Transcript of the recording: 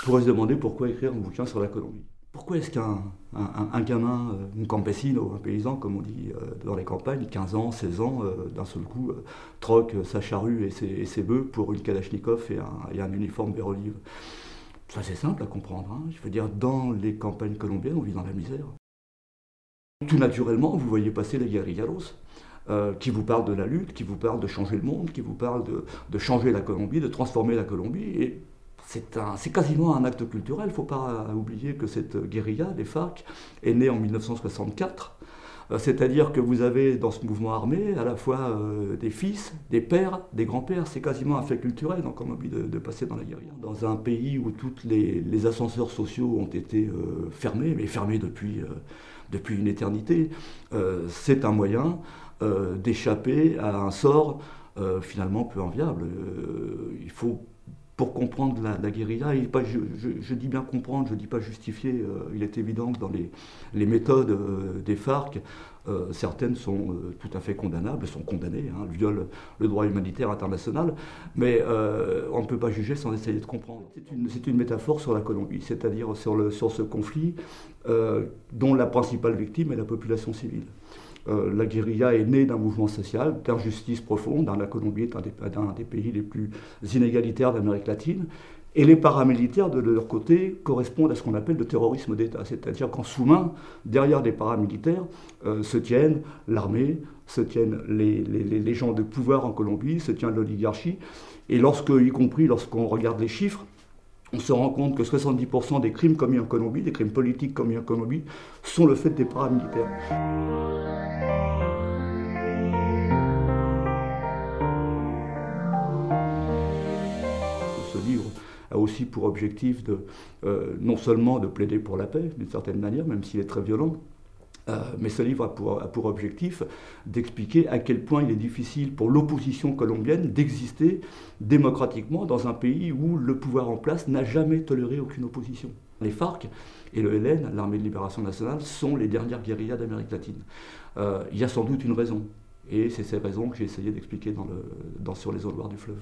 pourrait se demander pourquoi écrire un bouquin sur la Colombie. Pourquoi est-ce qu'un gamin, un campesino, un paysan, comme on dit dans les campagnes, 15 ans, 16 ans, d'un seul coup, troque sa charrue et ses bœufs pour une kalachnikov et un uniforme vert olive? Ça, c'est simple à comprendre. Hein. Je veux dire, dans les campagnes colombiennes, on vit dans la misère. Tout naturellement, vous voyez passer les guerrilleros, qui vous parlent de la lutte, qui vous parlent de changer le monde, qui vous parlent de changer la Colombie, de transformer la Colombie. Et c'est quasiment un acte culturel. Il ne faut pas oublier que cette guérilla, les FARC, est née en 1964. C'est-à-dire que vous avez dans ce mouvement armé à la fois des fils, des pères, des grands-pères. C'est quasiment un fait culturel en Colombie de passer dans la guérilla. Dans un pays où tous les ascenseurs sociaux ont été fermés, mais fermés depuis une éternité, c'est un moyen d'échapper à un sort finalement peu enviable. Il faut, pour comprendre la guérilla, je dis bien comprendre, je ne dis pas justifier, il est évident que dans les méthodes des FARC, certaines sont tout à fait condamnables, sont condamnées, hein, violent le droit humanitaire international, mais on ne peut pas juger sans essayer de comprendre. C'est une métaphore sur la Colombie, c'est-à-dire sur ce conflit dont la principale victime est la population civile. La guérilla est née d'un mouvement social, d'injustice profonde. La Colombie est un des pays les plus inégalitaires d'Amérique latine. Et les paramilitaires, de leur côté, correspondent à ce qu'on appelle le terrorisme d'État. C'est-à-dire qu'en sous-main, derrière les paramilitaires, se tiennent l'armée, se tiennent les gens de pouvoir en Colombie, se tient l'oligarchie. Et y compris lorsqu'on regarde les chiffres, on se rend compte que 70% des crimes commis en Colombie, des crimes politiques commis en Colombie, sont le fait des paramilitaires. Ce livre a aussi pour objectif non seulement de plaider pour la paix, d'une certaine manière, même s'il est très violent, mais ce livre a pour objectif d'expliquer à quel point il est difficile pour l'opposition colombienne d'exister démocratiquement dans un pays où le pouvoir en place n'a jamais toléré aucune opposition. Les FARC et le ELN, l'Armée de Libération Nationale, sont les dernières guérillas d'Amérique latine. Il y a sans doute une raison, et c'est ces raisons que j'ai essayé d'expliquer sur les eaux du fleuve.